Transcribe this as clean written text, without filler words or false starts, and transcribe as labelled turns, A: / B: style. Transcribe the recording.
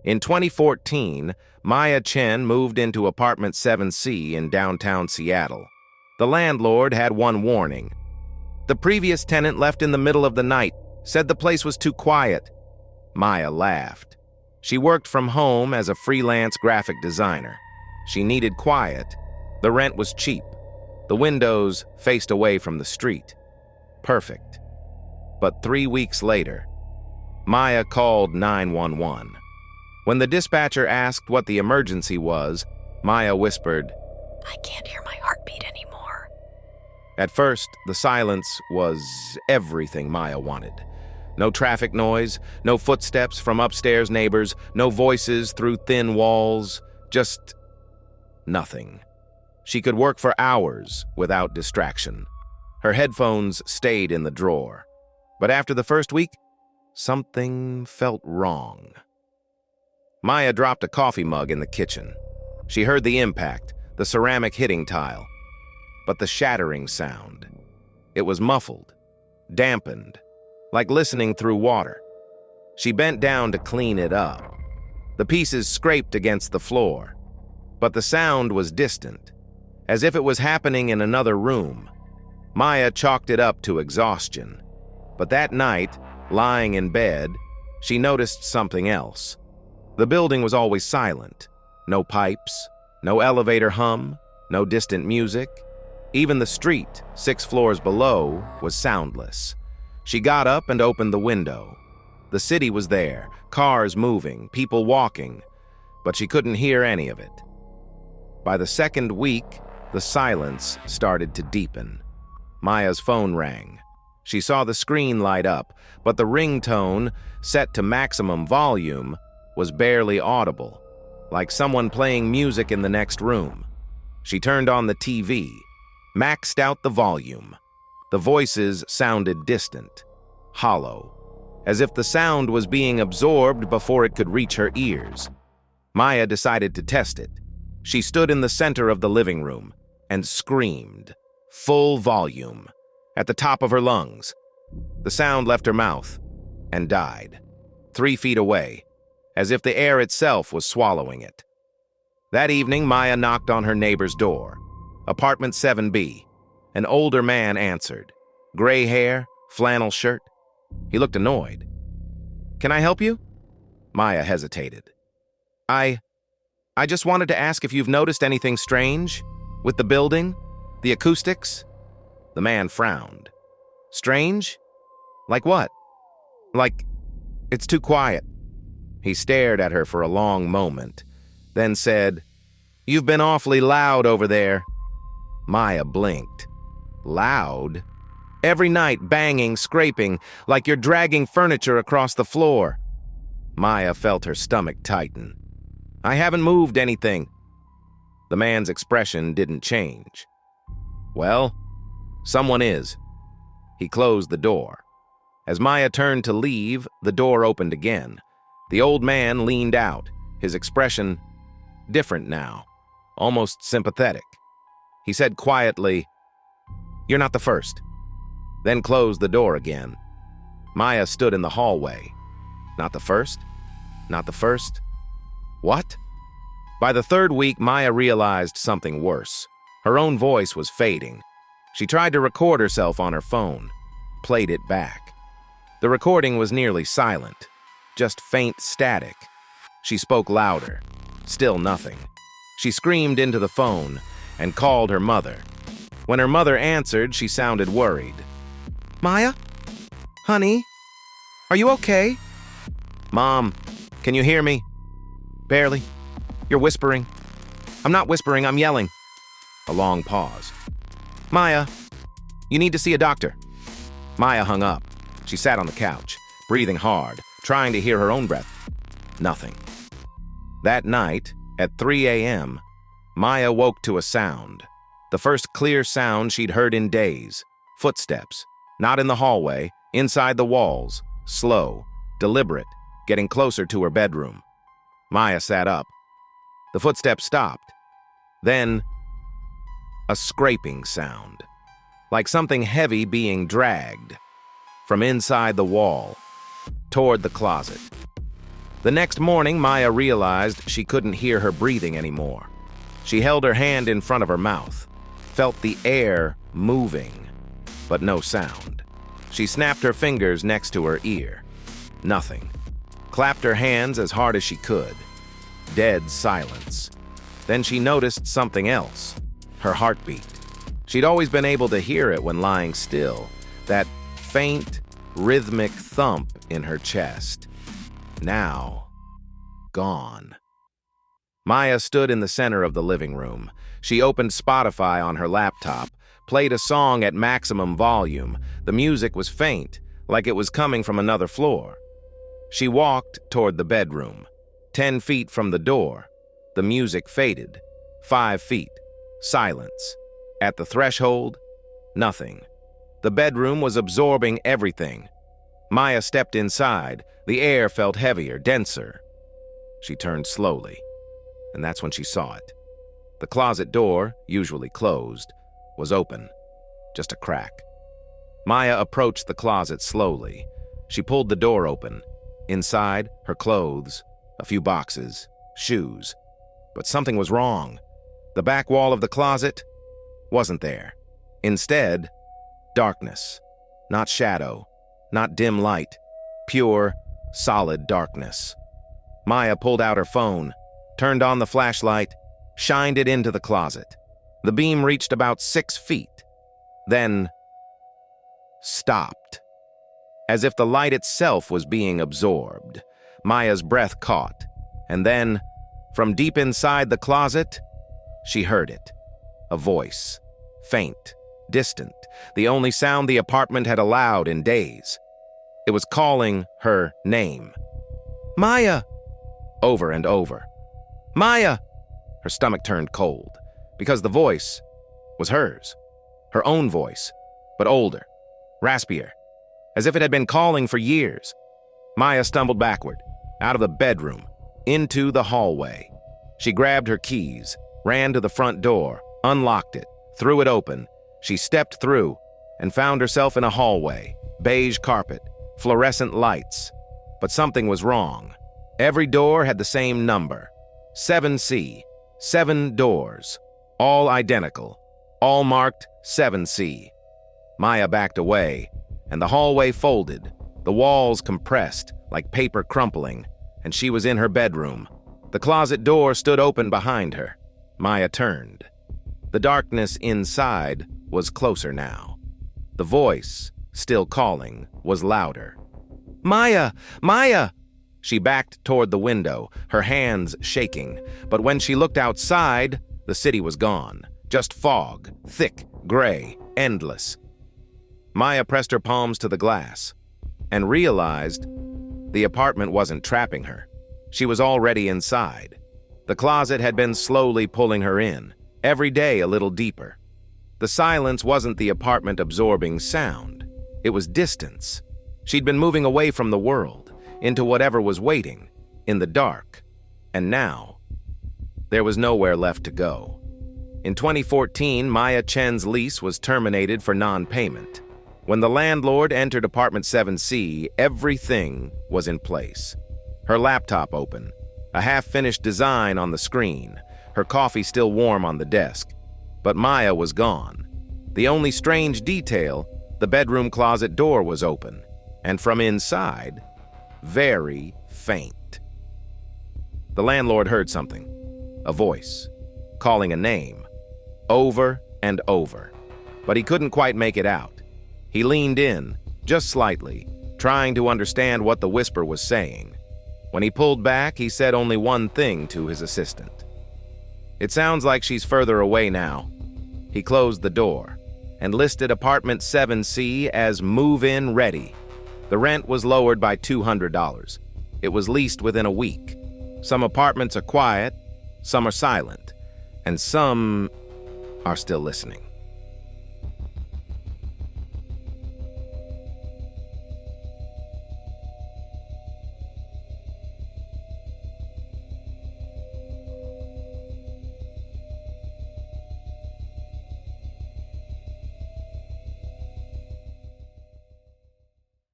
A: In 2014, Maya Chen moved into apartment 7C in downtown Seattle. The landlord had one warning. The previous tenant left in the middle of the night, said the place was too quiet. Maya laughed. She worked from home as a freelance graphic designer. She needed quiet. The rent was cheap. The windows faced away from the street. Perfect. But 3 weeks later, Maya called 911. When the dispatcher asked what the emergency was, Maya whispered,
B: "I can't hear my heartbeat anymore."
A: At first, the silence was everything Maya wanted. No traffic noise, no footsteps from upstairs neighbors, no voices through thin walls, just nothing. She could work for hours without distraction. Her headphones stayed in the drawer. But after the first week, something felt wrong. Maya dropped a coffee mug in the kitchen. She heard the impact, the ceramic hitting tile. But the shattering sound. It was muffled, dampened, like listening through water. She bent down to clean it up. The pieces scraped against the floor. But the sound was distant, as if it was happening in another room. Maya chalked it up to exhaustion. But that night, lying in bed, she noticed something else. The building was always silent. No pipes, no elevator hum, no distant music. Even the street, 6 floors below, was soundless. She got up and opened the window. The city was there, cars moving, people walking, but she couldn't hear any of it. By the second week, the silence started to deepen. Maya's phone rang. She saw the screen light up, but the ringtone, set to maximum volume, was barely audible, like someone playing music in the next room. She turned on the TV, maxed out the volume. The voices sounded distant, hollow, as if the sound was being absorbed before it could reach her ears. Maya decided to test it. She stood in the center of the living room and screamed, full volume, at the top of her lungs. The sound left her mouth and died, 3 feet away, as if the air itself was swallowing it. That evening, Maya knocked on her neighbor's door. Apartment 7B. An older man answered. Gray hair, flannel shirt. He looked annoyed. "Can I help you?" Maya hesitated. I just wanted to ask if you've noticed anything strange with the building, the acoustics." The man frowned. "Strange? Like what?" "Like, it's too quiet." He stared at her for a long moment, then said, "You've been awfully loud over there." Maya blinked. Loud? Every night, banging, scraping, like you're dragging furniture across the floor. Maya felt her stomach tighten. "I haven't moved anything." The man's expression didn't change. "Well, someone is." He closed the door. As Maya turned to leave, the door opened again. The old man leaned out, his expression different now, almost sympathetic. He said quietly, "You're not the first," then closed the door again. Maya stood in the hallway. Not the first? Not the first? What? By the third week, Maya realized something worse. Her own voice was fading. She tried to record herself on her phone, played it back. The recording was nearly silent, just faint static. She spoke louder. Still nothing. She screamed into the phone and called her mother. When her mother answered, she sounded worried. "Maya? Honey? Are you okay?" "Mom, can you hear me?" "Barely. You're whispering." "I'm not whispering, I'm yelling." A long pause. "Maya, you need to see a doctor." Maya hung up. She sat on the couch, breathing hard, trying to hear her own breath. Nothing. That night, at 3 a.m., Maya woke to a sound. The first clear sound she'd heard in days. Footsteps. Not in the hallway, inside the walls. Slow, deliberate, getting closer to her bedroom. Maya sat up. The footsteps stopped. Then, a scraping sound. Like something heavy being dragged. From inside the wall, toward the closet. The next morning, Maya realized she couldn't hear her breathing anymore. She held her hand in front of her mouth, felt the air moving, but no sound. She snapped her fingers next to her ear. Nothing. Clapped her hands as hard as she could. Dead silence. Then she noticed something else. Her heartbeat. She'd always been able to hear it when lying still. That faint, rhythmic thump in her chest. Now, gone. Maya stood in the center of the living room. She opened Spotify on her laptop, played a song at maximum volume. The music was faint, like it was coming from another floor. She walked toward the bedroom. 10 feet from the door, the music faded. 5 feet, silence. At the threshold, nothing. The bedroom was absorbing everything. Maya stepped inside. The air felt heavier, denser. She turned slowly, and that's when she saw it. The closet door, usually closed, was open, just a crack. Maya approached the closet slowly. She pulled the door open. Inside, her clothes, a few boxes, shoes. But something was wrong. The back wall of the closet wasn't there. Instead, darkness. Not shadow, not dim light. Pure, solid darkness. Maya pulled out her phone, turned on the flashlight, shined it into the closet. The beam reached about 6 feet, then stopped. As if the light itself was being absorbed. Maya's breath caught, and then, from deep inside the closet, she heard it. A voice, faint, distant, the only sound the apartment had allowed in days. It was calling her name. Maya! Over and over. Maya! Her stomach turned cold, because the voice was hers. Her own voice, but older, raspier, as if it had been calling for years. Maya stumbled backward, out of the bedroom, into the hallway. She grabbed her keys, ran to the front door, unlocked it, threw it open. She stepped through and found herself in a hallway, beige carpet, fluorescent lights. But something was wrong. Every door had the same number, 7C, 7 doors, all identical, all marked 7C. Maya backed away, and the hallway folded, the walls compressed like paper crumpling, and she was in her bedroom. The closet door stood open behind her. Maya turned. The darkness inside was closer now. The voice, still calling, was louder. Maya! Maya! She backed toward the window, her hands shaking, but when she looked outside, the city was gone. Just fog, thick, gray, endless. Maya pressed her palms to the glass and realized the apartment wasn't trapping her. She was already inside. The closet had been slowly pulling her in, every day a little deeper. The silence wasn't the apartment absorbing sound. It was distance. She'd been moving away from the world, into whatever was waiting, in the dark. And now, there was nowhere left to go. In 2014, Maya Chen's lease was terminated for non-payment. When the landlord entered apartment 7C, everything was in place. Her laptop open, a half-finished design on the screen, her coffee still warm on the desk. But Maya was gone. The only strange detail, the bedroom closet door was open, and from inside, very faint. The landlord heard something, a voice, calling a name, over and over, but he couldn't quite make it out. He leaned in, just slightly, trying to understand what the whisper was saying. When he pulled back, he said only one thing to his assistant. It sounds like she's further away now. He closed the door and listed apartment 7C as move-in ready. The rent was lowered by $200. It was leased within a week. Some apartments are quiet, some are silent, and some are still listening.